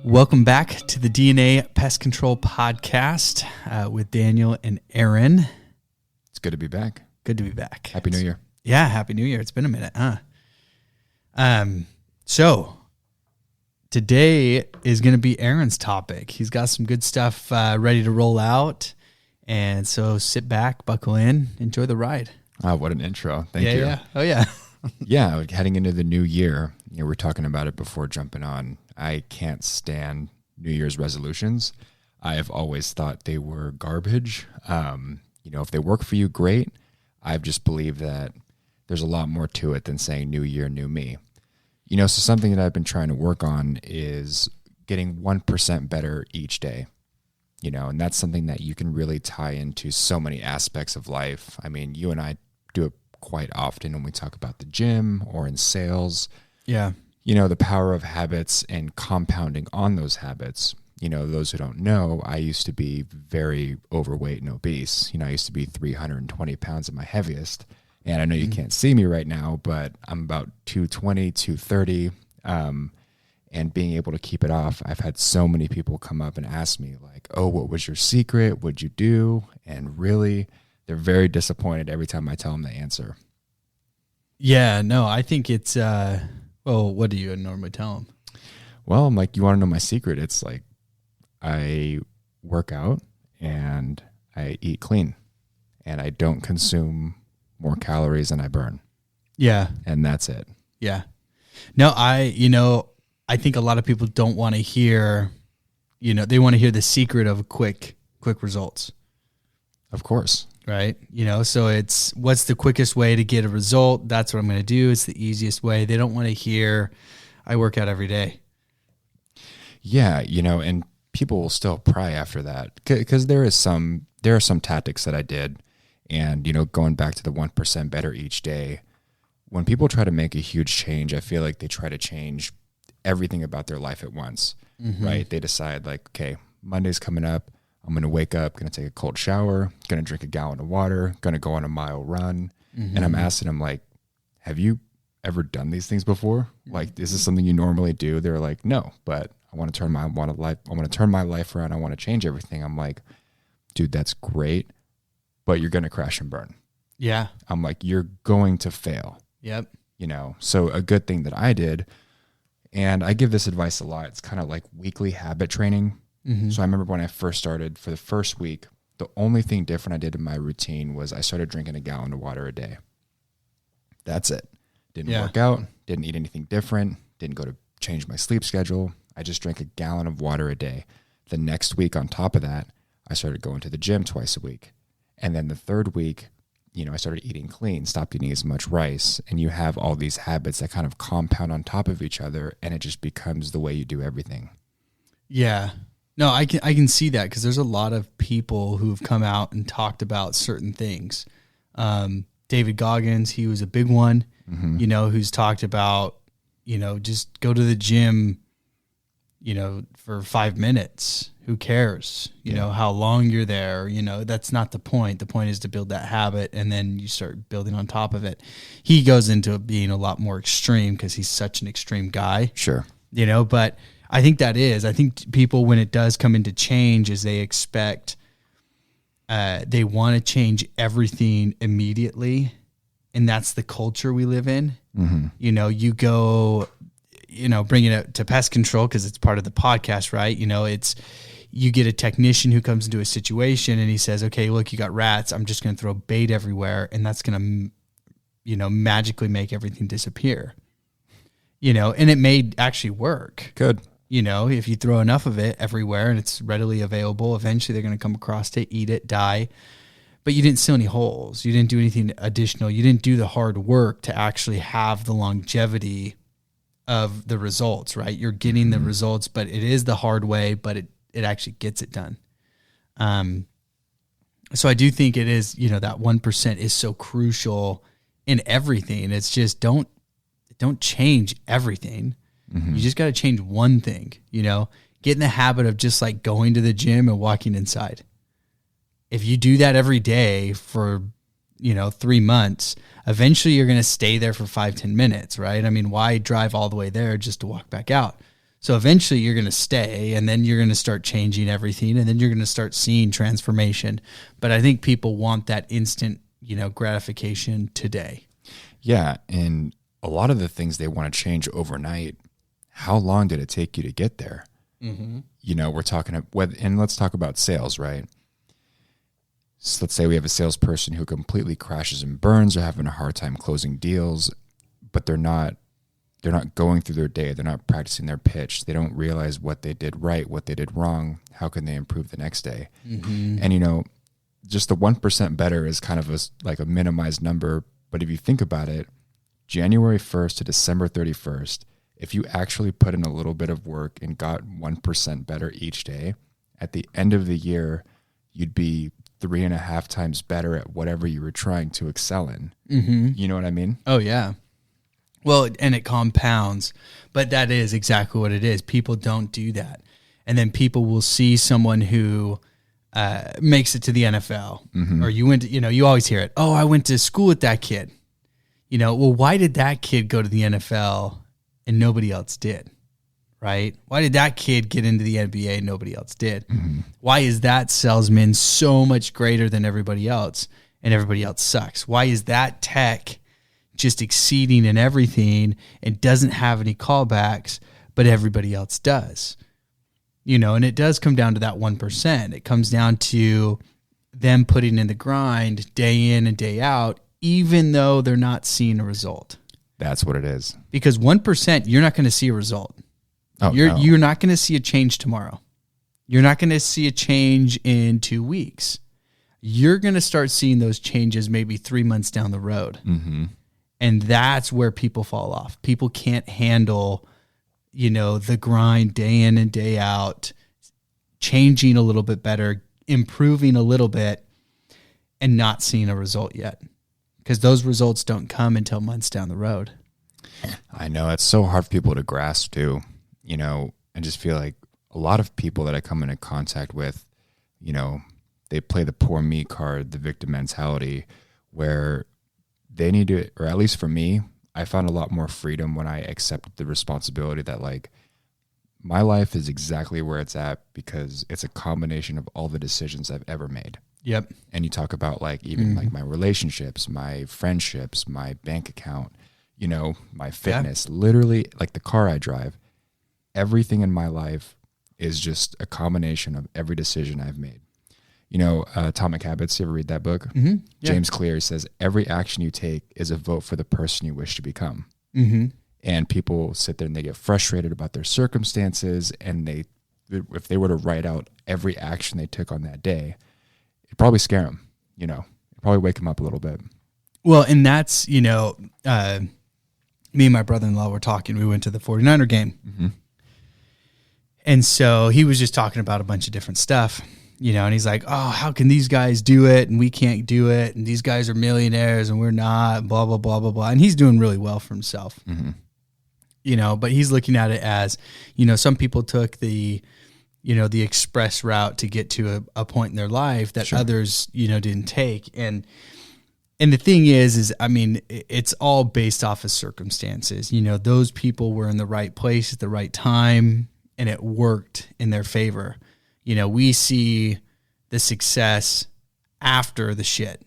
Welcome back to the DNA Pest Control Podcast with Daniel and Aaron. It's good to be back. Good to be back. Happy New Year. Yeah, Happy New Year. It's been a minute, huh? So today is going to be Aaron's topic. He's got some good stuff ready to roll out. And so sit back, buckle in, enjoy the ride. Oh, what an intro. Thank you. Yeah. Oh, yeah. Yeah, heading into the new year, we're talking about it before jumping on. I can't stand New Year's resolutions. I have always thought they were garbage. If they work for you, great. I've just believed that there's a lot more to it than saying new year, new me. So something that I've been trying to work on is getting 1% better each day. And that's something that you can really tie into so many aspects of life. I mean, you and I do it quite often when we talk about the gym or in sales. Yeah. The power of habits and compounding on those habits. Those who don't know, I used to be very overweight and obese. I used to be 320 pounds at my heaviest. And I know you can't see me right now, but I'm about 220, 230. And being able to keep it off, I've had so many people come up and ask me like, oh, what was your secret? What'd you do? And really, they're very disappointed every time I tell them the answer. Yeah, no, I think it's, what do you normally tell them? Well, I'm like, you want to know my secret? It's like, I work out and I eat clean and I don't consume more calories than I burn. Yeah. And that's it. Yeah. No, I think a lot of people don't want to hear, they want to hear the secret of quick results. Of course. Right. So it's what's the quickest way to get a result? That's what I'm going to do. It's the easiest way. They don't want to hear I work out every day. Yeah. And people will still pry after that because there are some tactics that I did. And, going back to the 1% better each day, when people try to make a huge change, I feel like they try to change everything about their life at once, right? They decide like, okay, Monday's coming up. I'm going to wake up, going to take a cold shower, going to drink a gallon of water, going to go on a mile run. And I'm asking them like, have you ever done these things before? Like, is this something you normally do? They're like, no, but I want to turn my life around. I want to change everything. I'm like, dude, that's great, but you're going to crash and burn. Yeah. I'm like, you're going to fail. Yep. So a good thing that I did, and I give this advice a lot. It's kind of like weekly habit training. So I remember when I first started, for the first week, the only thing different I did in my routine was I started drinking a gallon of water a day. That's it. Didn't work out, didn't eat anything different, didn't go to change my sleep schedule. I just drank a gallon of water a day. The next week on top of that, I started going to the gym twice a week. And then the third week, I started eating clean, stopped eating as much rice. And you have all these habits that kind of compound on top of each other, and it just becomes the way you do everything. Yeah. No, I can see that because there's a lot of people who have come out and talked about certain things. David Goggins, he was a big one, who's talked about, just go to the gym, for 5 minutes. Who cares? How long you're there, that's not the point. The point is to build that habit and then you start building on top of it. He goes into being a lot more extreme because he's such an extreme guy. Sure. But I think I think people, when it does come into change, is they expect, they want to change everything immediately. And that's the culture we live in. You go, bringing it to pest control because it's part of the podcast, right? You get a technician who comes into a situation and he says, okay, look, you got rats. I'm just going to throw bait everywhere. And that's going to, magically make everything disappear, and it may actually work. Good. If you throw enough of it everywhere and it's readily available, eventually they're going to come across it, eat it, die. But you didn't seal any holes. You didn't do anything additional. You didn't do the hard work to actually have the longevity of the results, right? You're getting the results, but it is the hard way, but it actually gets it done. So I do think it is, that 1% is so crucial in everything. It's just don't change everything. You just got to change one thing, get in the habit of just like going to the gym and walking inside. If you do that every day for, 3 months, eventually you're going to stay there for 5-10 minutes, right? I mean, why drive all the way there just to walk back out? So eventually you're going to stay, and then you're going to start changing everything, and then you're going to start seeing transformation. But I think people want that instant, gratification today. Yeah. And a lot of the things they want to change overnight, how long did it take you to get there? Mm-hmm. We're talking, and let's talk about sales, right? So let's say we have a salesperson who completely crashes and burns or having a hard time closing deals, but they're not going through their day. They're not practicing their pitch. They don't realize what they did right, what they did wrong. How can they improve the next day? Mm-hmm. And, just the 1% better is kind of like a minimized number. But if you think about it, January 1st to December 31st, if you actually put in a little bit of work and got 1% better each day, at the end of the year, you'd be 3.5 times better at whatever you were trying to excel in. Mm-hmm. You know what I mean? Oh, yeah. Well, and it compounds, but that is exactly what it is. People don't do that. And then people will see someone who makes it to the NFL, mm-hmm. or you went to, you always hear it. Oh, I went to school with that kid. Well, why did that kid go to the NFL and nobody else did? Right? Why did that kid get into the NBA and nobody else did? Mm-hmm. Why is that salesman so much greater than everybody else and everybody else sucks? Why is that tech just exceeding in everything and doesn't have any callbacks, but everybody else does? And it does come down to that 1%. It comes down to them putting in the grind day in and day out, even though they're not seeing a result. That's what it is. Because 1%, you're not going to see a result. Oh, you're not going to see a change tomorrow. You're not going to see a change in 2 weeks. You're going to start seeing those changes maybe 3 months down the road. Mm-hmm. And that's where people fall off. People can't handle, the grind day in and day out, changing a little bit better, improving a little bit, and not seeing a result yet. Because those results don't come until months down the road. I know. It's so hard for people to grasp too. I just feel like a lot of people that I come into contact with, they play the poor me card, the victim mentality, where they need to, or at least for me, I found a lot more freedom when I accepted the responsibility that like my life is exactly where it's at because it's a combination of all the decisions I've ever made. Yep. And you talk about like even like my relationships, my friendships, my bank account, my fitness, literally like the car I drive. Everything in my life is just a combination of every decision I've made. Atomic Habits, you ever read that book? Mm-hmm. Yeah. James Clear says, every action you take is a vote for the person you wish to become. Mm-hmm. And people sit there and they get frustrated about their circumstances. And if they were to write out every action they took on that day, it'd probably scare them, it'd probably wake them up a little bit. Well, and that's, me and my brother-in-law were talking. We went to the 49er game. Mm-hmm. And so he was just talking about a bunch of different stuff, and he's like, oh, how can these guys do it? And we can't do it. And these guys are millionaires and we're not, blah, blah, blah, blah, blah. And he's doing really well for himself, but he's looking at it as, some people took the express route to get to a point in their life that others, didn't take. And the thing is, it's all based off of circumstances. Those people were in the right place at the right time, and it worked in their favor. We see the success after the shit.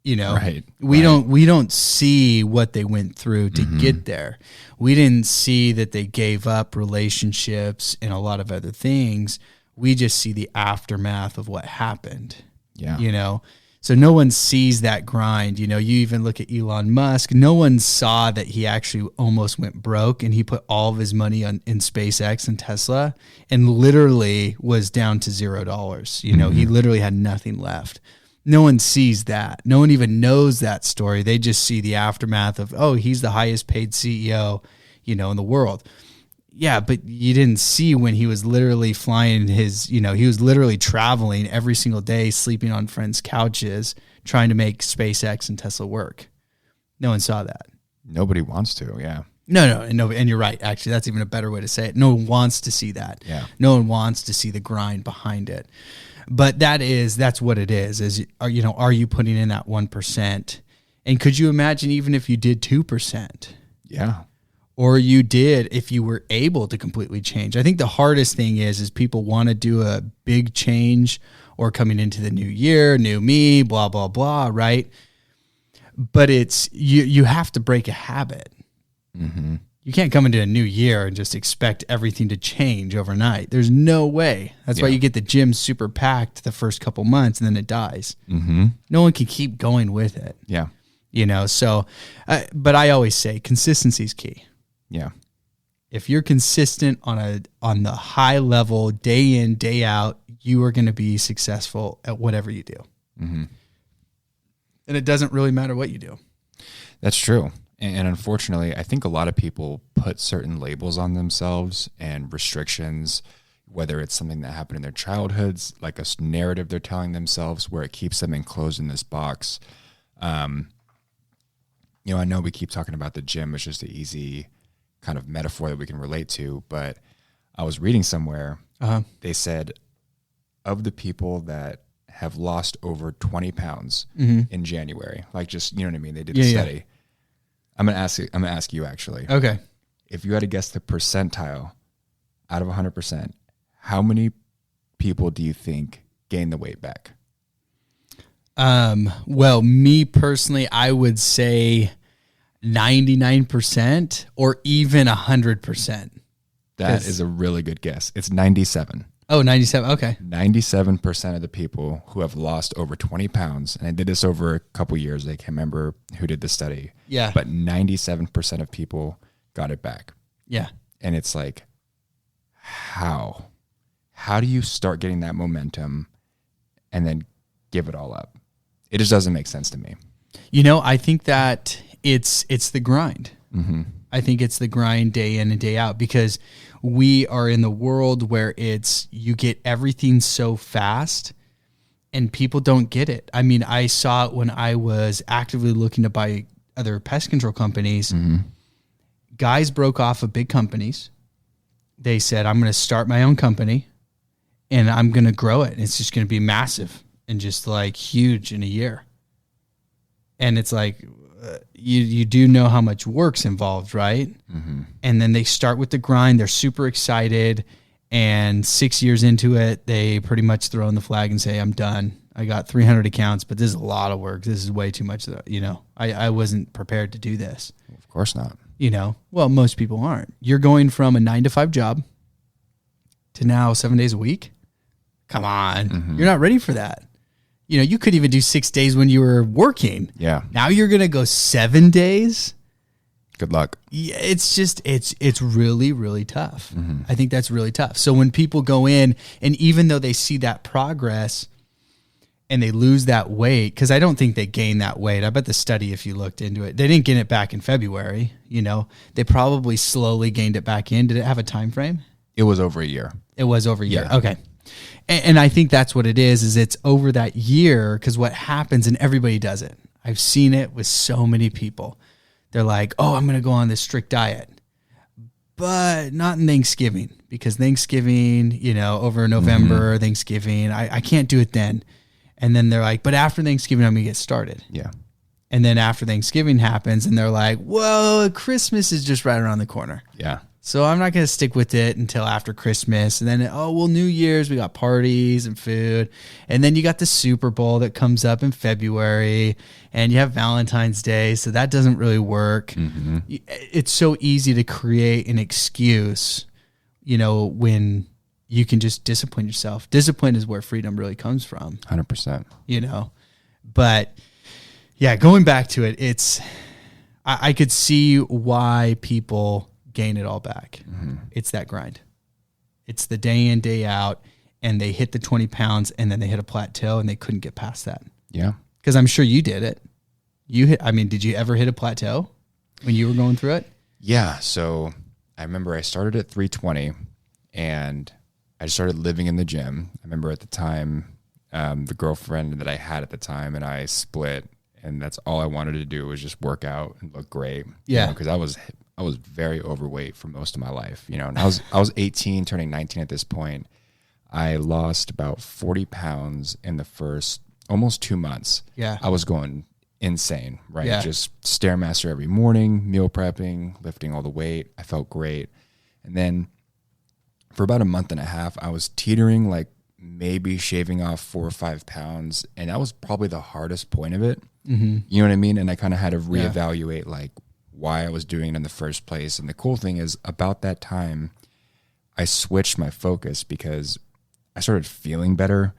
Right. We don't see what they went through to get there. We didn't see that they gave up relationships and a lot of other things. We just see the aftermath of what happened. Yeah. So no one sees that grind. You even look at Elon Musk. No one saw that he actually almost went broke and he put all of his money in SpaceX and Tesla and literally was down to $0. He literally had nothing left. No one sees that. No one even knows that story. They just see the aftermath of, oh, he's the highest paid CEO, in the world. Yeah, but you didn't see when he was literally flying he was literally traveling every single day, sleeping on friends' couches, trying to make SpaceX and Tesla work. No one saw that. Nobody wants to, yeah. No, and you're right. Actually, that's even a better way to say it. No one wants to see that. Yeah. No one wants to see the grind behind it. But that's what it is are you putting in that 1%? And could you imagine even if you did 2%? Yeah. or you did if you were able to completely change. I think the hardest thing is people want to do a big change or coming into the new year, new me, blah, blah, blah, right? But it's you have to break a habit. Mm-hmm. You can't come into a new year and just expect everything to change overnight. There's no way. That's why you get the gym super packed the first couple months and then it dies. Mm-hmm. No one can keep going with it. Yeah. So, but I always say consistency is key. Yeah. If you're consistent on the high level, day in, day out, you are going to be successful at whatever you do. Mm-hmm. And it doesn't really matter what you do. That's true. And unfortunately, I think a lot of people put certain labels on themselves and restrictions, whether it's something that happened in their childhoods, like a narrative they're telling themselves where it keeps them enclosed in this box. I know we keep talking about the gym. It's just an easy kind of metaphor that we can relate to. But I was reading somewhere, they said of the people that have lost over 20 pounds in January, like just, you know what I mean? They did a study. Yeah. I'm gonna ask you actually. Okay. If you had to guess the percentile out of 100%, how many people do you think gain the weight back? Well, me personally, I would say 99% or even 100%. That is a really good guess. It's 97. Oh, 97. Okay. 97% of the people who have lost over 20 pounds, and I did this over a couple years. I can't remember who did the study. Yeah. But 97% of people got it back. Yeah. And it's like, how? How do you start getting that momentum and then give it all up? It just doesn't make sense to me. I think that it's the grind. Mm-hmm. I think it's the grind day in and day out, because we are in the world where you get everything so fast and people don't get it. I mean, I saw it when I was actively looking to buy other pest control companies. Mm-hmm. Guys broke off of big companies. They said, I'm going to start my own company and I'm going to grow it. It's just going to be massive and just like huge in a year. And it's like, you do know how much work's involved, right? Mm-hmm. And then they start with the grind. They're super excited. And 6 years into it, they pretty much throw in the flag and say, I'm done. I got 300 accounts, but this is a lot of work. This is way too much. I wasn't prepared to do this. Of course not. Well, most people aren't. You're going from a 9-to-5 job to now 7 days a week. Come on. Mm-hmm. You're not ready for that. You could even do 6 days when you were working. Yeah. Now you're going to go 7 days. Good luck. Yeah, it's just, it's really, really tough. Mm-hmm. I think that's really tough. So when people go in, and even though they see that progress and they lose that weight, because I don't think they gain that weight. I bet the study, if you looked into it, they didn't get it back in February. They probably slowly gained it back in. Did it have a time frame? It was over a year. It was over a year. Yeah. Okay. And I think that's what it is it's over that year, because what happens, and everybody does it. I've seen it with so many people. They're like, oh, I'm going to go on this strict diet, but not in Thanksgiving, because Thanksgiving, over November, Thanksgiving, I can't do it then. And then they're like, but after Thanksgiving, I'm going to get started. Yeah. And then after Thanksgiving happens and they're like, well, Christmas is just right around the corner. Yeah. So I'm not going to stick with it until after Christmas. And then, New Year's, we got parties and food. And then you got the Super Bowl that comes up in February, and you have Valentine's Day. So that doesn't really work. Mm-hmm. It's so easy to create an excuse, when you can just discipline yourself. Discipline is where freedom really comes from. 100%. But yeah, going back to it, I could see why people gain it all back. Mm-hmm. It's that grind. It's the day in, day out, and they hit the 20 pounds and then they hit a plateau and they couldn't get past that. Yeah. Because I'm sure you did it. Did you ever hit a plateau when you were going through it? Yeah. So I remember I started at 320 and I started living in the gym. I remember at the time, the girlfriend that I had at the time and I split, and that's all I wanted to do was just work out and look great. Yeah. Because I was very overweight for most of my life, and I was 18, turning 19 at this point. I lost about 40 pounds in the first almost 2 months. Yeah. I was going insane, right? Yeah. Just Stairmaster every morning, meal prepping, lifting all the weight. I felt great. And then for about a month and a half, I was teetering, like maybe shaving off 4 or 5 pounds. And that was probably the hardest point of it. Mm-hmm. You know what I mean? And I kind of had to reevaluate like why I was doing it in the first place. And the cool thing is about that time, I switched my focus because I started feeling better.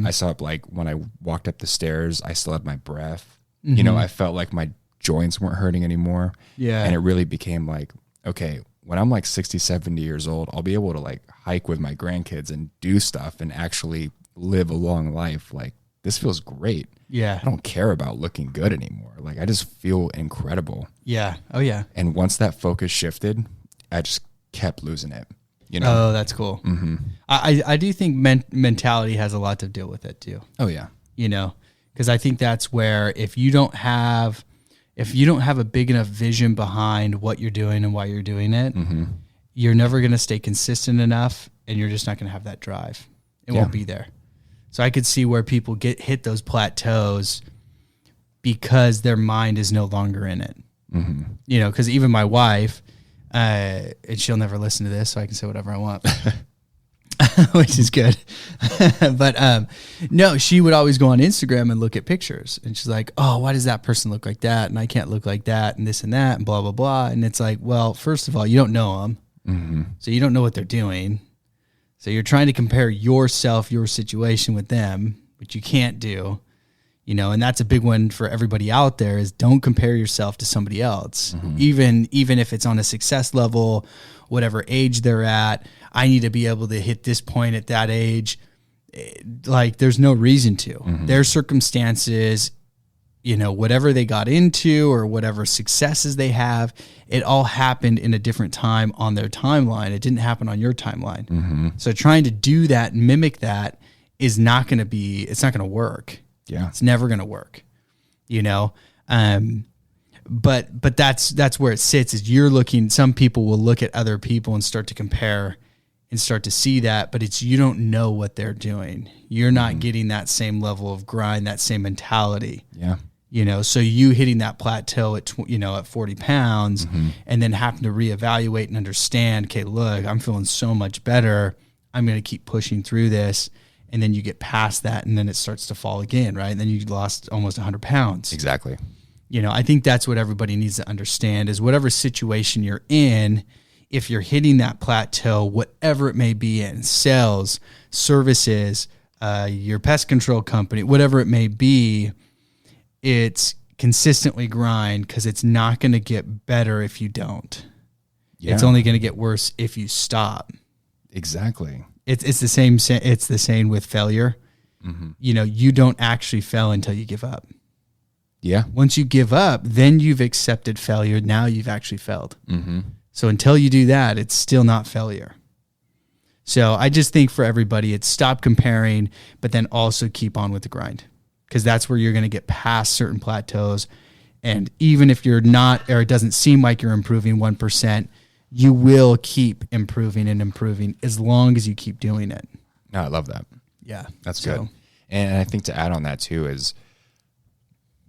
I saw like when I walked up the stairs, I still had my breath. You know, I felt like my joints weren't hurting anymore. Yeah. And it really became like, okay, when I'm like 60, 70 years old, I'll be able to like hike with my grandkids and do stuff and actually live a long life. Like this feels great. Yeah. I don't care about looking good anymore. Like I just feel incredible. Yeah. Oh yeah. And once that focus shifted, I just kept losing it. You know? Oh, that's cool. I do think mentality has a lot to deal with it too. Oh yeah. You know, because I think that's where if you don't have a big enough vision behind what you're doing and why you're doing it, you're never going to stay consistent enough, and you're just not going to have that drive. It won't be there. So I could see where people hit those plateaus because their mind is no longer in it. You know, because even my wife, and she'll never listen to this, so I can say whatever I want. Which is good. But no, she would always go on Instagram and look at pictures. And she's like, oh, why does that person look like that? And I can't look like that and this and that and blah, blah, blah. And it's like, well, first of all, you don't know them. So you don't know what they're doing. So you're trying to compare yourself, your situation with them, which you can't do. You know, and that's a big one for everybody out there is don't compare yourself to somebody else. Even if it's on a success level, whatever age they're at, I need to be able to hit this point at that age. Like there's no reason to. Their circumstances, you know, whatever they got into or whatever successes they have, it all happened in a different time on their timeline. It didn't happen on your timeline. So trying to do that, mimic that is not going to it's not going to work. Yeah. It's never going to work, you know? But that's where it sits is you're looking, some people will look at other people and start to compare and start to see that, but you don't know what they're doing. You're not getting that same level of grind, that same mentality. Yeah. You know, so you hitting that plateau at, at 40 pounds and then having to reevaluate and understand, okay, look, I'm feeling so much better. I'm going to keep pushing through this. And then you get past that and then it starts to fall again, right? And then you lost almost 100 pounds. Exactly. You know, I think that's what everybody needs to understand is whatever situation you're in, if you're hitting that plateau, whatever it may be in sales, services, your pest control company, whatever it may be, it's consistently grind because it's not going to get better if you don't. Yeah. It's only going to get worse if you stop. Exactly. It's the same. It's the same with failure. You know, you don't actually fail until you give up. Yeah. Once you give up, then you've accepted failure. Now you've actually failed. So until you do that, it's still not failure. So I just think for everybody, it's stop comparing, but then also keep on with the grind because that's where you're going to get past certain plateaus. And even if you're not, or it doesn't seem like you're improving 1%, you will keep improving and improving as long as you keep doing it. No, I love that. Yeah. That's good. And I think to add on that too is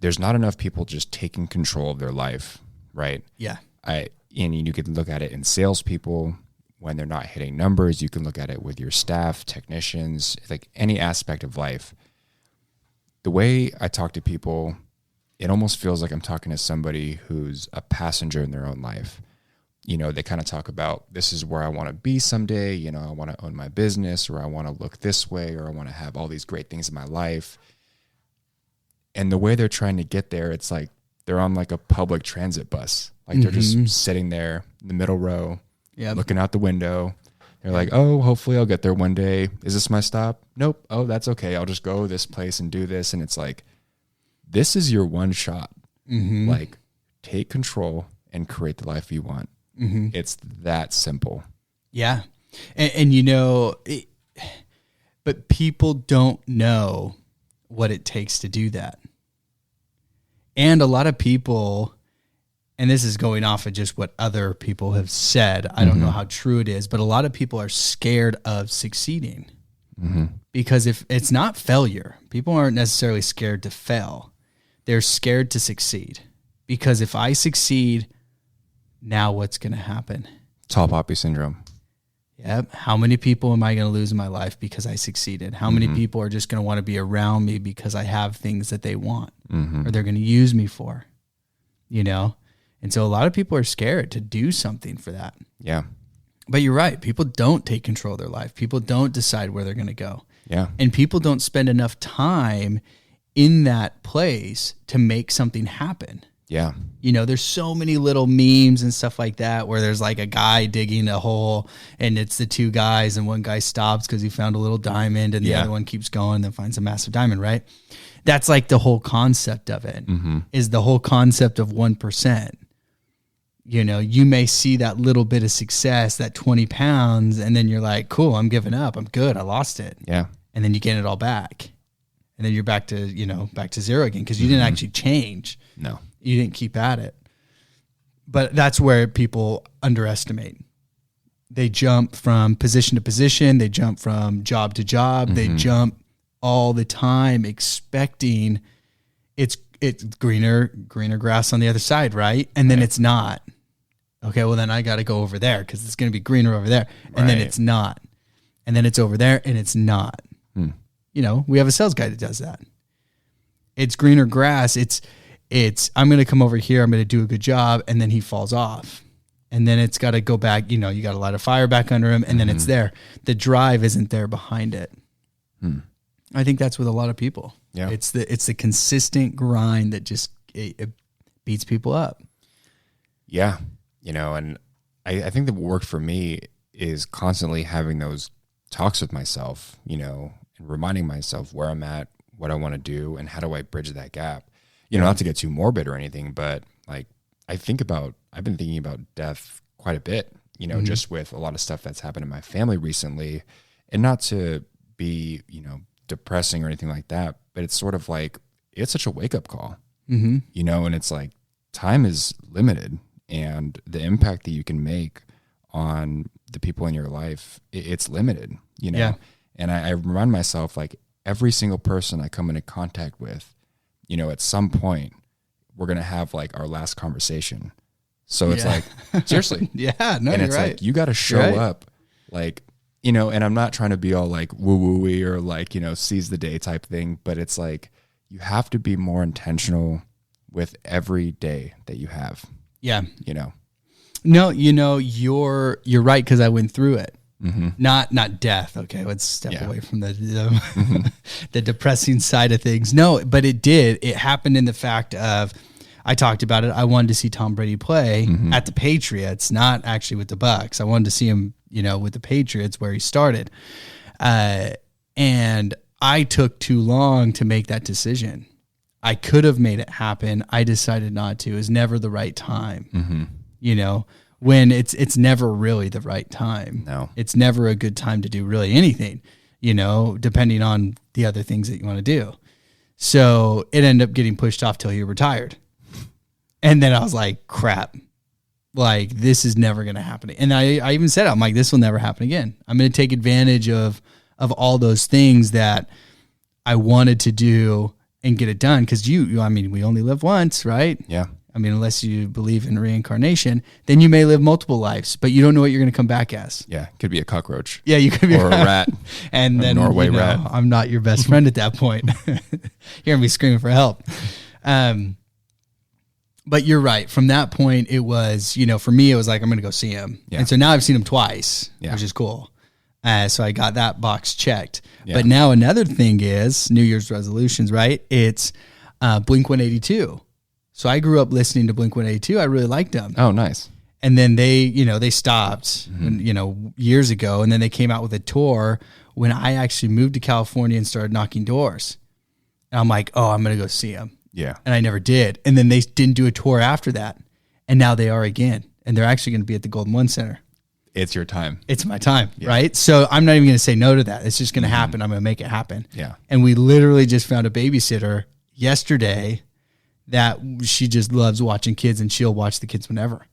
there's not enough people just taking control of their life, right? Yeah. And you can look at it in salespeople when they're not hitting numbers. You can look at it with your staff, technicians, like any aspect of life. The way I talk to people, it almost feels like I'm talking to somebody who's a passenger in their own life. You know, they kind of talk about this is where I want to be someday. You know, I want to own my business or I want to look this way or I want to have all these great things in my life. And the way they're trying to get there, it's like they're on like a public transit bus. Like they're just sitting there in the middle row, looking out the window. They're like, oh, hopefully I'll get there one day. Is this my stop? Nope. Oh, that's okay. I'll just go this place and do this. And it's like, this is your one shot. Like take control and create the life you want. It's that simple. Yeah. And you know, but people don't know what it takes to do that. And a lot of people, and this is going off of just what other people have said, I don't know how true it is, but a lot of people are scared of succeeding because if it's not failure, people aren't necessarily scared to fail. they're scared to succeed, because if I succeed, now what's going to happen? Tall poppy syndrome. Yep. How many people am I going to lose in my life because I succeeded? How many people are just going to want to be around me because I have things that they want or they're going to use me for, you know? And so a lot of people are scared to do something for that. Yeah. But you're right. People don't take control of their life. People don't decide where they're going to go. Yeah. And people don't spend enough time in that place to make something happen. Yeah. You know, there's so many little memes and stuff like that where there's like a guy digging a hole and it's the two guys and one guy stops because he found a little diamond and the other one keeps going and then finds a massive diamond, right? That's like the whole concept of it, is the whole concept of 1%. You know, you may see that little bit of success, that 20 pounds, and then you're like, cool, I'm giving up. I'm good. I lost it. Yeah. And then you get it all back. And then you're back to, you know, back to zero again because you didn't actually change. No. You didn't keep at it. But that's where people underestimate. They jump from position to position. They jump from job to job. They jump all the time expecting it's greener grass on the other side, right? And then it's not. Okay, well then I got to go over there because it's going to be greener over there. And then it's not. And then it's over there and it's not. You know, we have a sales guy that does that. It's greener grass. It's I'm going to come over here. I'm going to do a good job. And then he falls off. And then it's got to go back. You know, you got to light a fire back under him. And then it's there. The drive isn't there behind it. I think that's with a lot of people. Yeah. It's the consistent grind that just it beats people up. Yeah. You know, and I think that what worked for me is constantly having those talks with myself, you know, and reminding myself where I'm at, what I want to do, and how do I bridge that gap. You know, not to get too morbid or anything, but like I've been thinking about death quite a bit, you know, just with a lot of stuff that's happened in my family recently, and not to be, you know, depressing or anything like that, but it's sort of like, it's such a wake up call, you know, and it's like time is limited, and the impact that you can make on the people in your life, it's limited, you know? Yeah. And I remind myself, like, every single person I come into contact with, you know, at some point we're going to have like our last conversation. So it's like, seriously. No, and you're it's right. like, you got to show up, like, you know, and I'm not trying to be all like woo-woo-y or like, you know, seize the day type thing, but it's like, you have to be more intentional with every day that you have. Yeah. You know? No, you know, you're right. Cause I went through it. Not death. Okay. Let's step away from the depressing side of things. No, but it happened in the fact of, I talked about it. I wanted to see Tom Brady play at the Patriots, not actually with the Bucks. I wanted to see him, you know, with the Patriots where he started. And I took too long to make that decision. I could have made it happen. I decided not to. It was never the right time. You know, when it's never really the right time. No. It's never a good time to do really anything, you know, depending on the other things that you want to do. So it ended up getting pushed off till he retired. And then I was like, crap, like this is never going to happen. And I even said, I'm like, this will never happen again. I'm going to take advantage of all those things that I wanted to do and get it done. Cause I mean, we only live once, right? Yeah. I mean, unless you believe in reincarnation, then you may live multiple lives, but you don't know what you're going to come back as. Yeah. Could be a cockroach. Yeah. You could be or a rat. And then Norway rat. I'm not your best friend at that point. You're going to be screaming for help. But you're right. From that point, it was, you know, for me, it was like, I'm going to go see him. Yeah. And so now I've seen him twice, which is cool. So I got that box checked. Yeah. But now another thing is New Year's resolutions, right? It's Blink-182. So I grew up listening to Blink-182. I really liked them. Oh, nice. And then they stopped, you know, years ago. And then they came out with a tour when I actually moved to California and started knocking doors. And I'm like, oh, I'm going to go see them. Yeah. And I never did. And then they didn't do a tour after that. And now they are again. And they're actually going to be at the Golden One Center. It's your time. It's my time, right? So I'm not even going to say no to that. It's just going to happen. I'm going to make it happen. Yeah. And we literally just found a babysitter yesterday that she just loves watching kids, and she'll watch the kids whenever.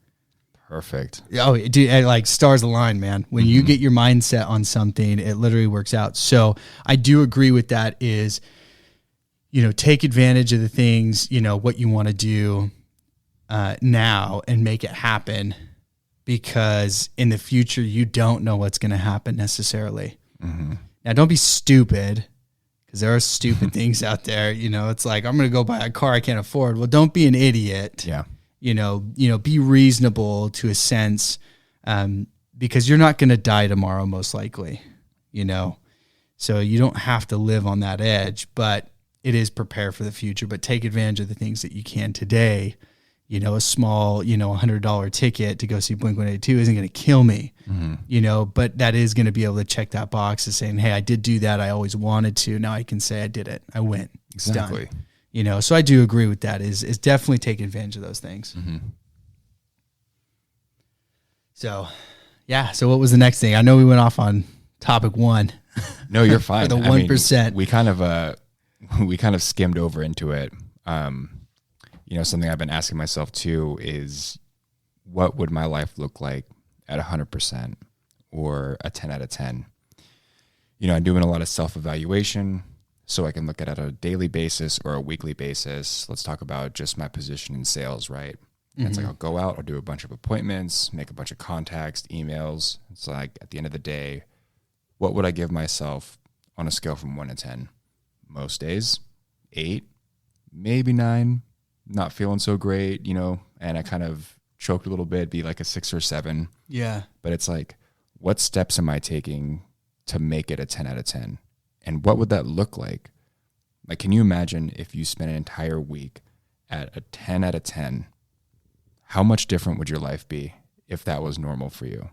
Perfect. Oh, dude, like stars align, man. When you get your mindset on something, it literally works out. So I do agree with that is, take advantage of the things, what you want to do now and make it happen, because in the future, you don't know what's going to happen necessarily. Mm-hmm. Now, don't be stupid, because there are stupid things out there. It's like, I'm going to go buy a car I can't afford. Well, don't be an idiot. Yeah. Be reasonable to a sense, because you're not going to die tomorrow, most likely, so you don't have to live on that edge, but it is prepare for the future, but take advantage of the things that you can today. A small, $100 ticket to go see Blink-182 isn't going to kill me, but that is going to be able to check that box of saying, hey, I did do that. I always wanted to. Now I can say I did it. I went. Exactly. It's done. So I do agree with that is definitely take advantage of those things. Mm-hmm. So, yeah. So what was the next thing? I know we went off on topic one. No, you're fine. The 1%. We kind of skimmed over into it. Something I've been asking myself too is, what would my life look like at 100% or a 10 out of 10? I'm doing a lot of self-evaluation, so I can look at it on a daily basis or a weekly basis. Let's talk about just my position in sales, right? Mm-hmm. It's like, I'll go out, I'll do a bunch of appointments, make a bunch of contacts, emails. It's like, at the end of the day, what would I give myself on a scale from 1 to 10? Most days, 8, maybe 9. Not feeling so great, and I kind of choked a little bit, be like a 6 or 7. Yeah. But it's like, what steps am I taking to make it a 10 out of 10? And what would that look like? Like, can you imagine if you spent an entire week at a 10 out of 10? How much different would your life be if that was normal for you?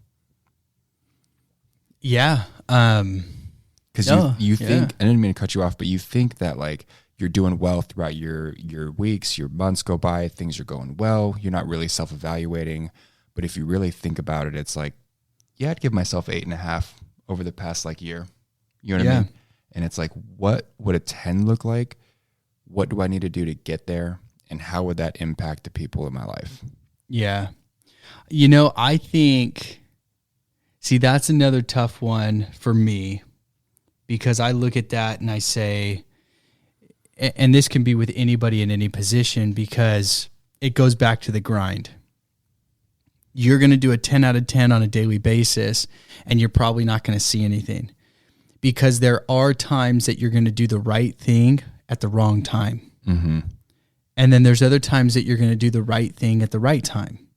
Yeah. Because you think, I didn't mean to cut you off, but you think that like, you're doing well throughout your weeks, your months go by, things are going well. You're not really self-evaluating. But if you really think about it, it's like, yeah, I'd give myself 8.5 over the past year. You know what I mean? And it's like, what would a 10 look like? What do I need to do to get there? And how would that impact the people in my life? Yeah. I think, that's another tough one for me, because I look at that and I say, and this can be with anybody in any position, because it goes back to the grind. You're going to do a 10 out of 10 on a daily basis, and you're probably not going to see anything, because there are times that you're going to do the right thing at the wrong time. Mm-hmm. And then there's other times that you're going to do the right thing at the right time.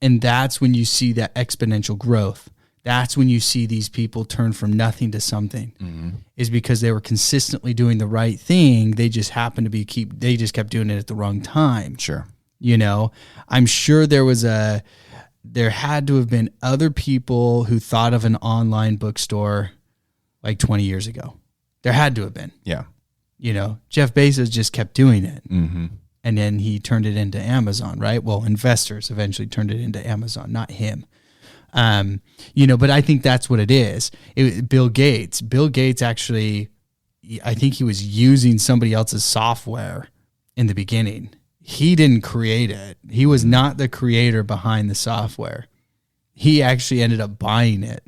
And that's when you see that exponential growth. That's when you see these people turn from nothing to something, is because they were consistently doing the right thing. They just happened to they just kept doing it at the wrong time. Sure. I'm sure there had to have been other people who thought of an online bookstore like 20 years ago. There had to have been. Yeah. Jeff Bezos just kept doing it. Mm-hmm. And then he turned it into Amazon, right? Well, investors eventually turned it into Amazon, not him. But I think that's what it is. Bill Gates actually, I think he was using somebody else's software in the beginning. He didn't create it. He was not the creator behind the software. He actually ended up buying it,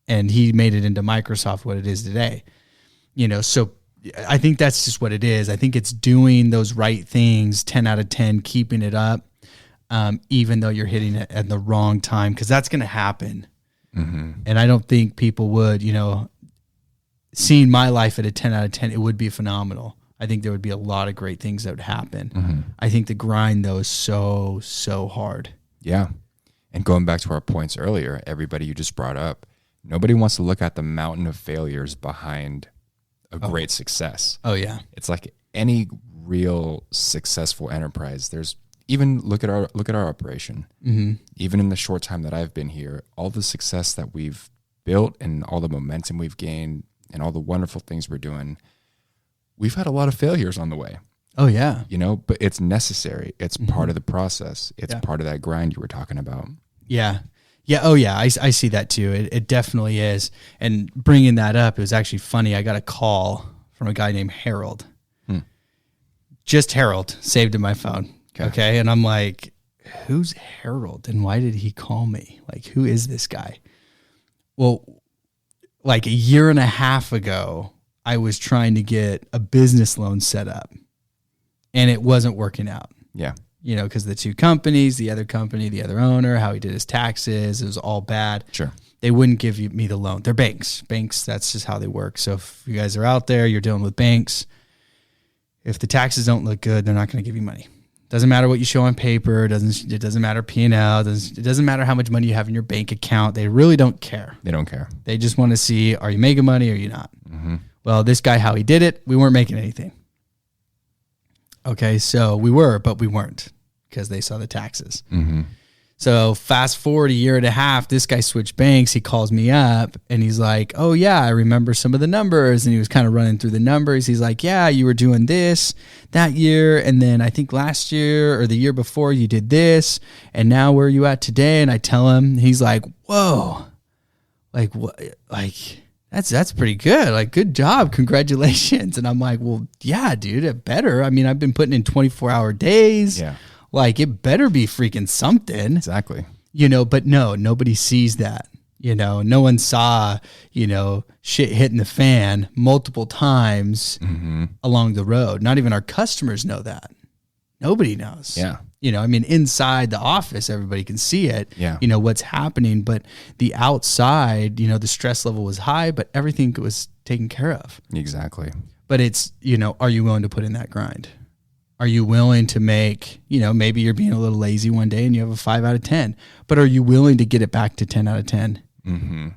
and he made it into Microsoft, what it is today. So I think that's just what it is. I think it's doing those right things, 10 out of 10, keeping it up. Even though you're hitting it at the wrong time, because that's going to happen. Mm-hmm. And I don't think people would, seeing my life at a 10 out of 10, it would be phenomenal. I think there would be a lot of great things that would happen. Mm-hmm. I think the grind, though, is so, so hard. Yeah. And going back to our points earlier, everybody you just brought up, nobody wants to look at the mountain of failures behind a great success. Oh, yeah. It's like any real successful enterprise, there's even look at our operation. Mm-hmm. Even in the short time that I've been here, all the success that we've built and all the momentum we've gained and all the wonderful things we're doing, we've had a lot of failures on the way. Oh yeah. But it's necessary. It's part of the process. It's part of that grind you were talking about. Yeah. Yeah. Oh yeah. I see that too. It definitely is. And bringing that up, it was actually funny. I got a call from a guy named Harold. Just Harold, saved in my phone. Okay. And I'm like, who's Harold and why did he call me? Like, who is this guy? Well, like a year and a half ago, I was trying to get a business loan set up and it wasn't working out. Yeah. You know, because the two companies, the other company, the other owner, how he did his taxes, it was all bad. Sure. They wouldn't give me the loan. They're banks. Banks, that's just how they work. So if you guys are out there, you're dealing with banks, if the taxes don't look good, they're not going to give you money. Doesn't matter what you show on paper. It doesn't matter P&L. It doesn't matter how much money you have in your bank account. They really don't care. They don't care. They just want to see, are you making money or are you not? Mm-hmm. Well, this guy, how he did it, we weren't making anything. Okay, so we were, but we weren't because they saw the taxes. Mm-hmm. So fast forward a year and a half, this guy switched banks. He calls me up and he's like, oh yeah, I remember some of the numbers. And he was kind of running through the numbers. He's like, yeah, you were doing this that year. And then I think last year or the year before you did this. And now where are you at today? And I tell him, he's like, whoa, like what? Like that's pretty good. Like, good job. Congratulations. And I'm like, well, yeah, dude, it better. I mean, I've been putting in 24-hour days. Yeah. Like, it better be freaking something. Exactly. You know, but no, nobody sees that. You know, no one saw, you know, shit hitting the fan multiple times along the road. Not even our customers know that. Nobody knows. Yeah. You know, I mean, inside the office, everybody can see it. Yeah. You know, what's happening. But the outside, you know, the stress level was high, but everything was taken care of. Exactly. But it's, you know, are you willing to put in that grind? Are you willing to make, you know, maybe you're being a little lazy one day and you have a 5 out of 10, but are you willing to get it back to 10 out of 10? Mm-hmm.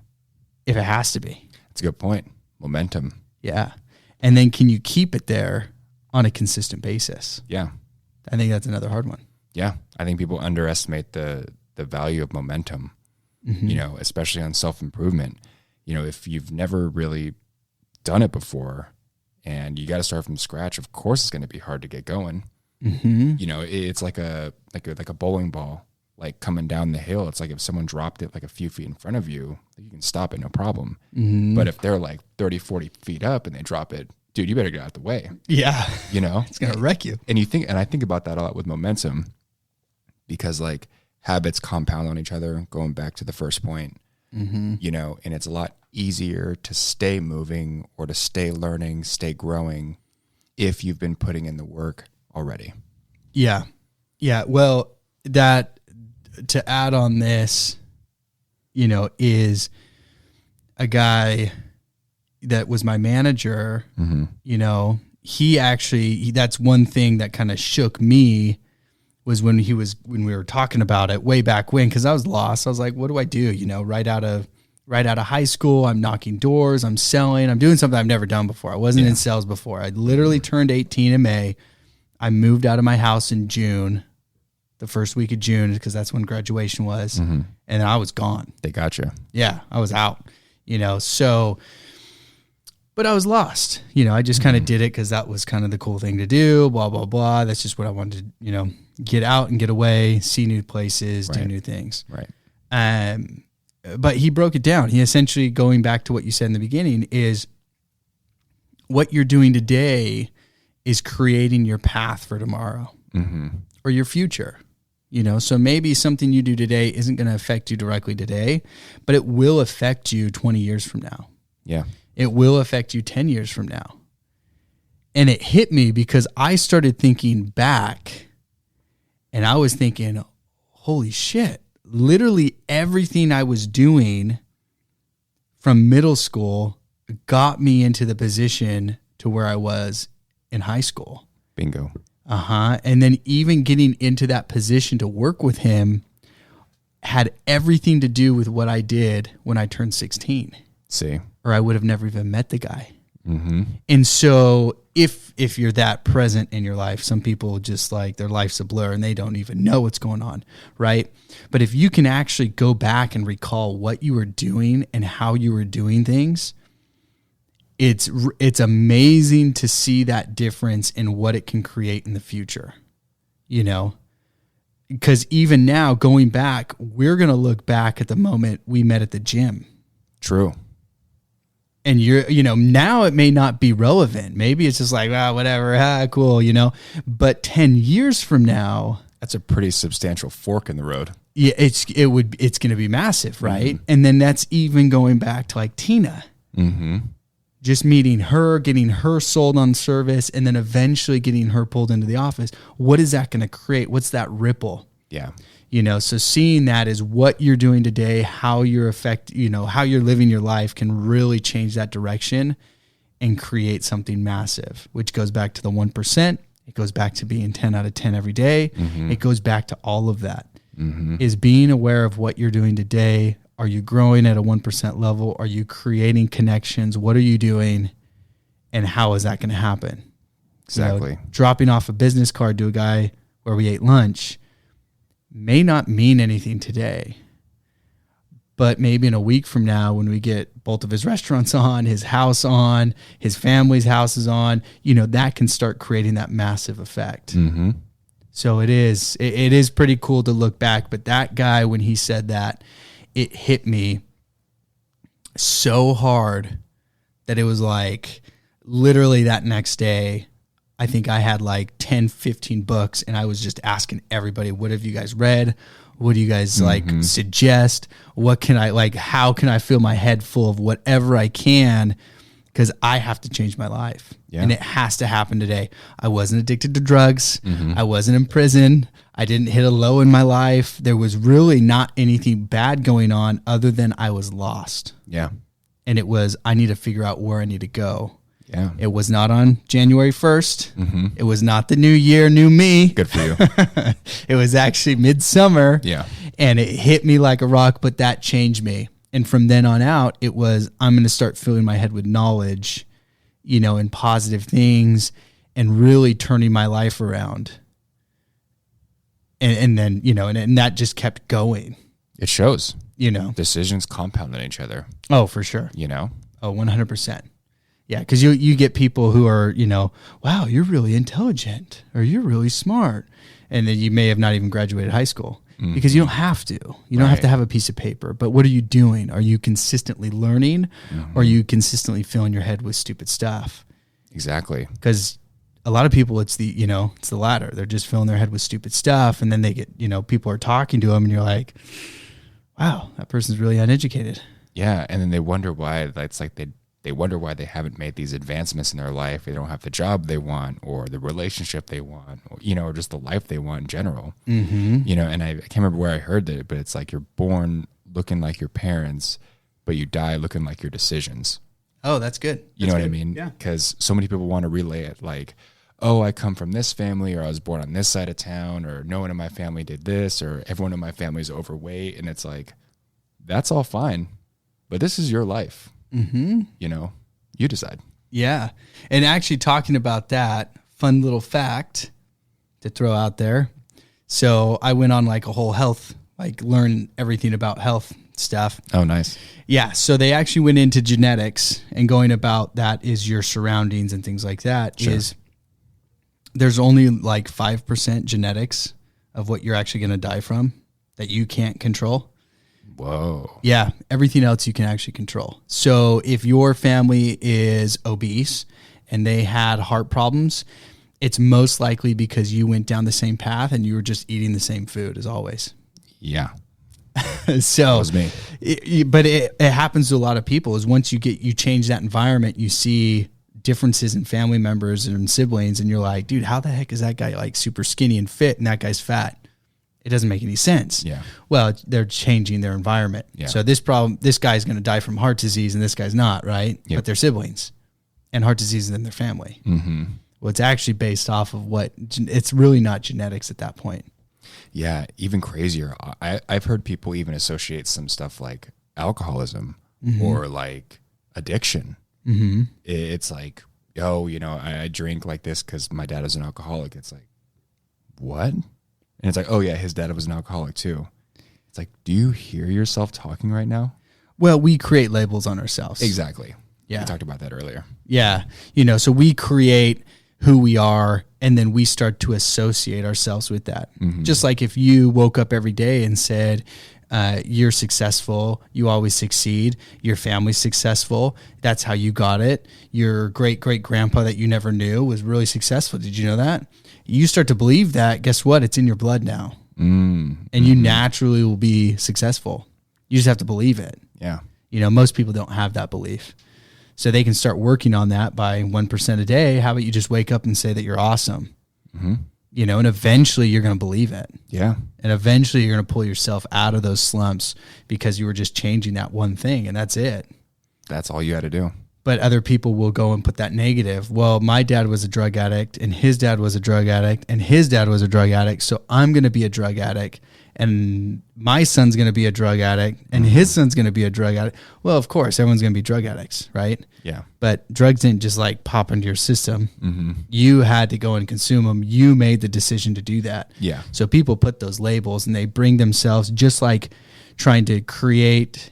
If it has to be. That's a good point. Momentum. Yeah. And then can you keep it there on a consistent basis? Yeah. I think that's another hard one. Yeah. I think people underestimate the value of momentum, you know, especially on self-improvement. You know, if you've never really done it before, and you got to start from scratch, of course it's going to be hard to get going. Mm-hmm. You know, it's like a bowling ball, like coming down the hill. It's like if someone dropped it like a few feet in front of you, you can stop it, no problem. Mm-hmm. But if they're like 30, 40 feet up and they drop it, dude, you better get out of the way. Yeah. You know, It's going to wreck you. and I think about that a lot with momentum, because like habits compound on each other, going back to the first point, you know, and it's a lot easier to stay moving or to stay learning, stay growing if you've been putting in the work already. Yeah. Yeah. Well, that to add on this, you know, is a guy that was my manager, you know, that's one thing that kind of shook me was when we were talking about it way back when, because I was lost. I was like, what do I do? You know, right out of high school, I'm knocking doors, I'm selling, I'm doing something I've never done before. I wasn't in sales before. I literally turned 18 in May. I moved out of my house in June, the first week of June, because that's when graduation was. And I was gone. They got you. Yeah, I was out, you know, so, but I was lost. You know, I just kind of did it because that was kind of the cool thing to do, blah, blah, blah. That's just what I wanted to, you know, get out and get away, see new places, do new things. Right. But he broke it down. He essentially, going back to what you said in the beginning, is what you're doing today is creating your path for tomorrow or your future. You know, so maybe something you do today isn't going to affect you directly today, but it will affect you 20 years from now. Yeah. It will affect you 10 years from now. And it hit me because I started thinking back and I was thinking, holy shit, literally everything I was doing from middle school got me into the position to where I was in high school. Bingo. And then even getting into that position to work with him had everything to do with what I did when I turned 16. See. Or I would have never even met the guy. And so if you're that present in your life, some people just like their life's a blur and they don't even know what's going on, right? But if you can actually go back and recall what you were doing and how you were doing things, it's amazing to see that difference in what it can create in the future, you know? Because even now, going back, we're going to look back at the moment we met at the gym. True. And you know, now it may not be relevant. Maybe it's just like, whatever, cool, you know. But 10 years from now, That's a pretty substantial fork in the road. yeah, it's going to be massive, right? And then that's even going back to like Tina. just meeting her, getting her sold on service, and then eventually getting her pulled into the office, what is that going to create? What's that ripple? Yeah. So seeing that is what you're doing today, how you're how you're living your life can really change that direction and create something massive, which goes back to the 1%. It goes back to being 10 out of 10 every day. It goes back to all of that. Is being aware of what you're doing today. Are you growing at a 1% level? Are you creating connections? What are you doing? And how is that going to happen? Exactly. Dropping off a business card to a guy where we ate lunch may not mean anything today, but maybe in a week from now, when we get both of his restaurants on, his house on, his family's house is on, that can start creating that massive effect. So it is pretty cool to look back. But that guy, when he said that, it hit me so hard that it was like literally that next day, I think I had like 10, 15 books, and I was just asking everybody, what have you guys read? What do you guys suggest? What can I how can I fill my head full of whatever I can? Because I have to change my life. Yeah. And it has to happen today. I wasn't addicted to drugs. I wasn't in prison. I didn't hit a low in my life. There was really not anything bad going on other than I was lost. Yeah. And it was, I need to figure out where I need to go. Yeah. It was not on January 1st. It was not the new year, new me. Good for you. It was actually midsummer. Yeah. And it hit me like a rock, but that changed me. And from then on out, it was, I'm going to start filling my head with knowledge, and positive things, and really turning my life around. And then, and that just kept going. It shows. Decisions compound on each other. Oh, for sure. Oh, 100%. Yeah, because you get people who are, wow, you're really intelligent, or you're really smart. And then you may have not even graduated high school. Because you don't have to. You don't have to have a piece of paper. But what are you doing? Are you consistently learning? Or are you consistently filling your head with stupid stuff? Exactly. Because a lot of people, it's the latter. They're just filling their head with stupid stuff. And then they get, people are talking to them and you're like, wow, that person's really uneducated. Yeah. And then they wonder why it's like they wonder why they haven't made these advancements in their life. They don't have the job they want, or the relationship they want, or just the life they want in general. And I can't remember where I heard that, but it's like you're born looking like your parents, but you die looking like your decisions. Oh, that's good. You know what I mean? Yeah. Because so many people want to relay it like, oh, I come from this family, or I was born on this side of town, or no one in my family did this, or everyone in my family is overweight. And it's like, that's all fine, but this is your life. You decide. Yeah. And actually talking about that, fun little fact to throw out there. So I went on like a whole health, learn everything about health stuff. Oh, nice. Yeah. So they actually went into genetics, and going about that is your surroundings and things like that. Sure. Is there's only like 5% genetics of what you're actually going to die from that you can't control. Whoa. Yeah. Everything else you can actually control. So if your family is obese and they had heart problems, it's most likely because you went down the same path and you were just eating the same food as always. Yeah. So that was me. But it happens to a lot of people is once you change that environment, you see differences in family members and siblings, and you're like, dude, how the heck is that guy like super skinny and fit and that guy's fat? It doesn't make any sense. Yeah. Well, they're changing their environment. Yeah. So this guy's going to die from heart disease and this guy's not, right? Yep. But they're siblings, and heart disease is in their family. Well, it's actually based off of it's really not genetics at that point. Yeah. Even crazier. I've heard people even associate some stuff like alcoholism or like addiction. It's like, oh, I drink like this because my dad is an alcoholic. It's like, what? And it's like, oh yeah, his dad was an alcoholic too. It's like, do you hear yourself talking right now? Well, we create labels on ourselves. Exactly. Yeah. We talked about that earlier. Yeah. So we create who we are, and then we start to associate ourselves with that. Just like if you woke up every day and said, you're successful, you always succeed, your family's successful, that's how you got it. Your great-great-grandpa that you never knew was really successful. Did you know that? You start to believe that, guess what? It's in your blood now. And you naturally will be successful. You just have to believe it. Yeah. Most people don't have that belief. So they can start working on that by 1% a day. How about you just wake up and say that you're awesome? Mm-hmm. You know, and eventually you're going to believe it. Yeah. And eventually you're going to pull yourself out of those slumps because you were just changing that one thing, and that's it. That's all you had to do. But other people will go and put that negative. Well, my dad was a drug addict, and his dad was a drug addict, and his dad was a drug addict. So I'm going to be a drug addict, and my son's going to be a drug addict, and his son's going to be a drug addict. Well, of course, everyone's going to be drug addicts, right? Yeah. But drugs didn't just like pop into your system. Mm-hmm. You had to go and consume them. You made the decision to do that. Yeah. So people put those labels, and they bring themselves, just like trying to create,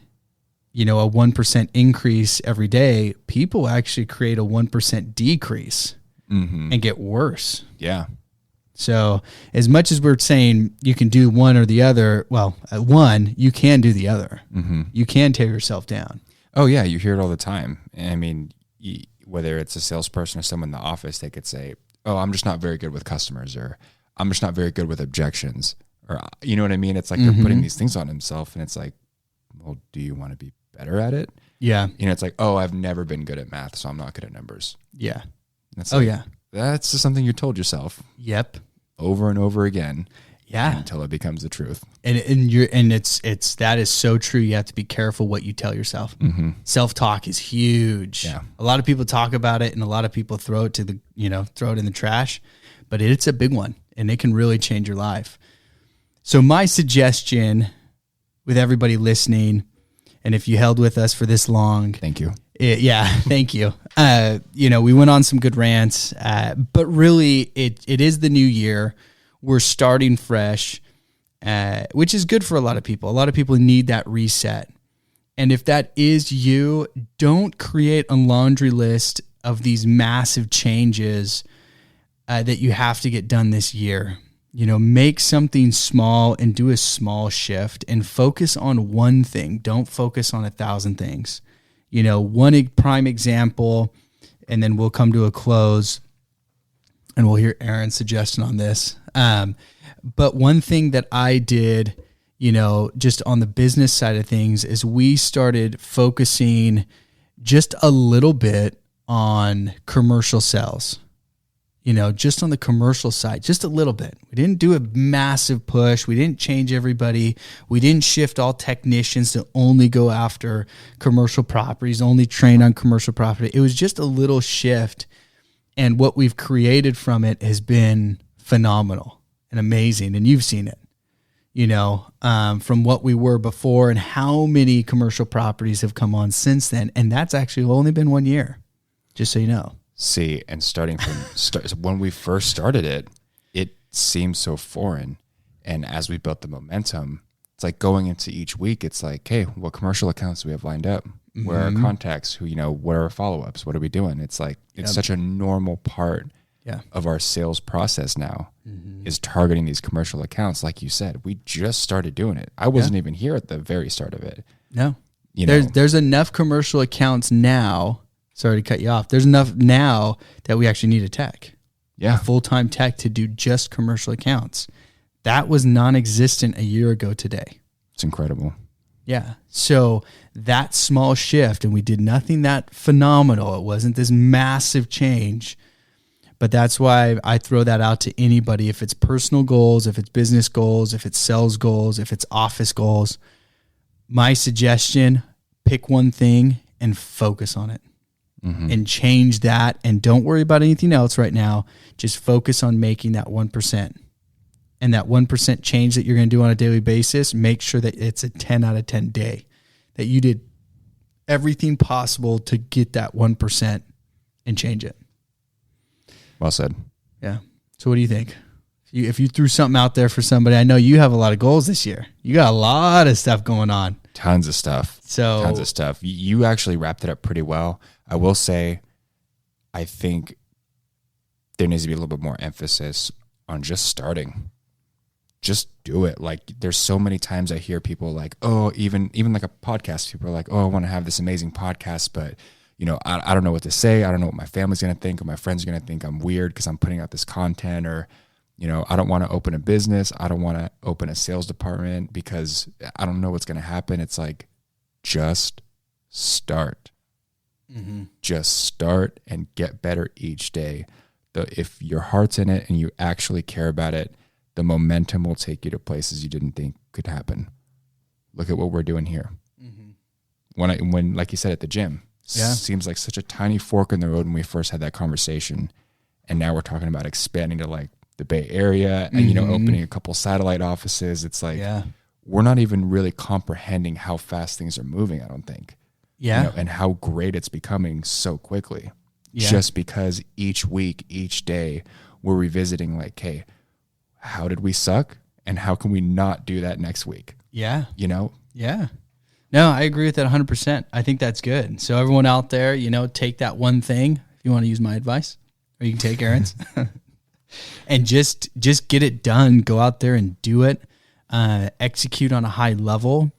you know, a 1% increase every day. People actually create a 1% decrease and get worse. Yeah. So as much as we're saying you can do one or the other, well, one, you can do the other. Mm-hmm. You can tear yourself down. Oh yeah, you hear it all the time. I mean, whether it's a salesperson or someone in the office, they could say, "Oh, I'm just not very good with customers," or "I'm just not very good with objections," or you know what I mean? It's like they're putting these things on themselves, and it's like, well, do you want to be better at it? Yeah. You know, it's like, oh, I've never been good at math, so I'm not good at numbers. Yeah. That's Oh, yeah. That's just something you told yourself Yep. over and over again. Yeah. Until it becomes the truth. And it's that is so true. You have to be careful what you tell yourself. Mm-hmm. Self-talk is huge. Yeah. A lot of people talk about it, and a lot of people throw it in the trash, but it's a big one, and it can really change your life. So my suggestion with everybody listening, and if you held with us for this long, thank you. Thank you. We went on some good rants, but really it is the new year. We're starting fresh, which is good for a lot of people. A lot of people need that reset. And if that is you, don't create a laundry list of these massive changes that you have to get done this year. You know, make something small and do a small shift and focus on one thing. Don't focus on 1,000 things. You know, one prime example, and then we'll come to a close and we'll hear Aaron's suggestion on this. But one thing that I did, you know, just on the business side of things is we started focusing just a little bit on commercial sales. You know, just on the commercial side, just a little bit. We didn't do a massive push. We didn't change everybody. We didn't shift all technicians to only go after commercial properties, only train on commercial property. It was just a little shift. And what we've created from it has been phenomenal and amazing. And you've seen it, you know, from what we were before and how many commercial properties have come on since then. And that's actually only been 1 year, just so you know. See, and starting from when we first started it, it seemed so foreign. And as we built the momentum, it's like going into each week, it's like, hey, what commercial accounts do we have lined up? Where are our contacts? Who, you know, what are our follow-ups? What are we doing? It's like, it's such a normal part of our sales process now is targeting these commercial accounts. Like you said, we just started doing it. I wasn't even here at the very start of it. No, you know, there's enough commercial accounts now. Sorry to cut you off. There's enough now that we actually need a tech, a full-time tech to do just commercial accounts. That was non-existent a year ago today. It's incredible. Yeah. So that small shift, and we did nothing that phenomenal. It wasn't this massive change, but that's why I throw that out to anybody. If it's personal goals, if it's business goals, if it's sales goals, if it's office goals, my suggestion, pick one thing and focus on it. And change that, and don't worry about anything else right now. Just focus on making that 1%. And that 1% change that you're going to do on a daily basis, make sure that it's a 10 out of 10 day, that you did everything possible to get that 1% and change it. Well said. Yeah. So what do you think? If you threw something out there for somebody, I know you have a lot of goals this year. You got a lot of stuff going on. Tons of stuff. Tons of stuff. You actually wrapped it up pretty well. I will say, I think there needs to be a little bit more emphasis on just starting. Just do it. Like, there's so many times I hear people like, oh, even like a podcast, people are like, oh, I want to have this amazing podcast, but you know, I don't know what to say. I don't know what my family's going to think, or my friends are going to think I'm weird because I'm putting out this content, or, you know, I don't want to open a business. I don't want to open a sales department because I don't know what's going to happen. It's like, just start. Just start and get better each day. If your heart's in it and you actually care about it, the momentum will take you to places you didn't think could happen. Look at what we're doing here. When like you said, at the gym, seems like such a tiny fork in the road when we first had that conversation. And now we're talking about expanding to like the Bay Area and, opening a couple satellite offices. It's like, we're not even really comprehending how fast things are moving, I don't think. Yeah. And how great it's becoming so quickly. Yeah. Just because each week, each day, we're revisiting like, hey, how did we suck? And how can we not do that next week? Yeah. Yeah. No, I agree with that 100%. I think that's good. So everyone out there, take that one thing, if you want to use my advice, or you can take Aaron's, and just get it done. Go out there and do it. Execute on a high level.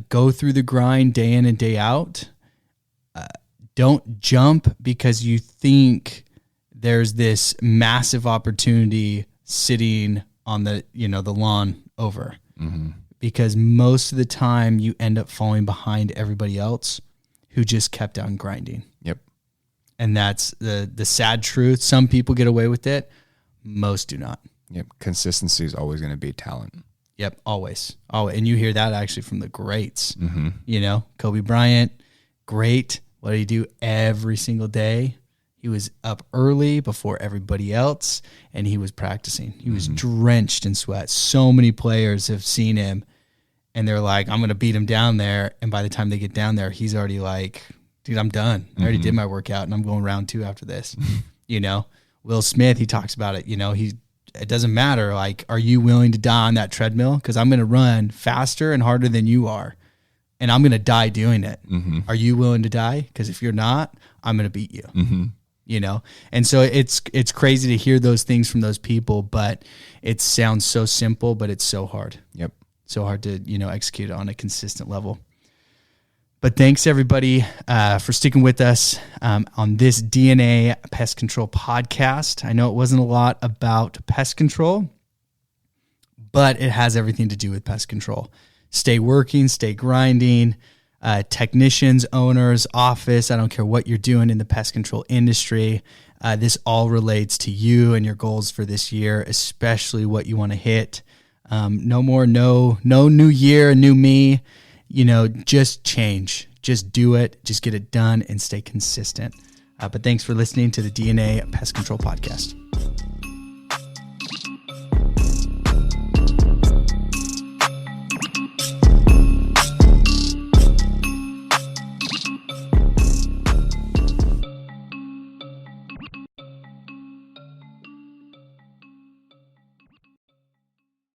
Go through the grind day in and day out. Don't jump because you think there's this massive opportunity sitting on the lawn over. Because most of the time you end up falling behind everybody else who just kept on grinding. Yep. And that's the sad truth. Some people get away with it. Most do not. Yep. Consistency is always going to be talent. Yep. Always. And you hear that actually from the greats. Kobe Bryant, great. What did he do every single day? He was up early before everybody else, and he was practicing. He was drenched in sweat. So many players have seen him, and they're like, I'm going to beat him down there. And by the time they get down there, he's already like, dude, I'm done. I already did my workout, and I'm going round 2 after this. Will Smith, he talks about it. It doesn't matter. Like, are you willing to die on that treadmill? Because I'm going to run faster and harder than you are, and I'm going to die doing it. Are you willing to die? Because if you're not, I'm going to beat you. And so it's crazy to hear those things from those people, but it sounds so simple, but it's so hard. Yep. So hard to, execute on a consistent level. But thanks everybody for sticking with us on this DNA Pest Control podcast. I know it wasn't a lot about pest control, but it has everything to do with pest control. Stay working, stay grinding. Technicians, owners, office, I don't care what you're doing in the pest control industry. This all relates to you and your goals for this year, especially what you want to hit. No new year, new me, just change, just do it, just get it done and stay consistent. But thanks for listening to the DNA Pest Control Podcast.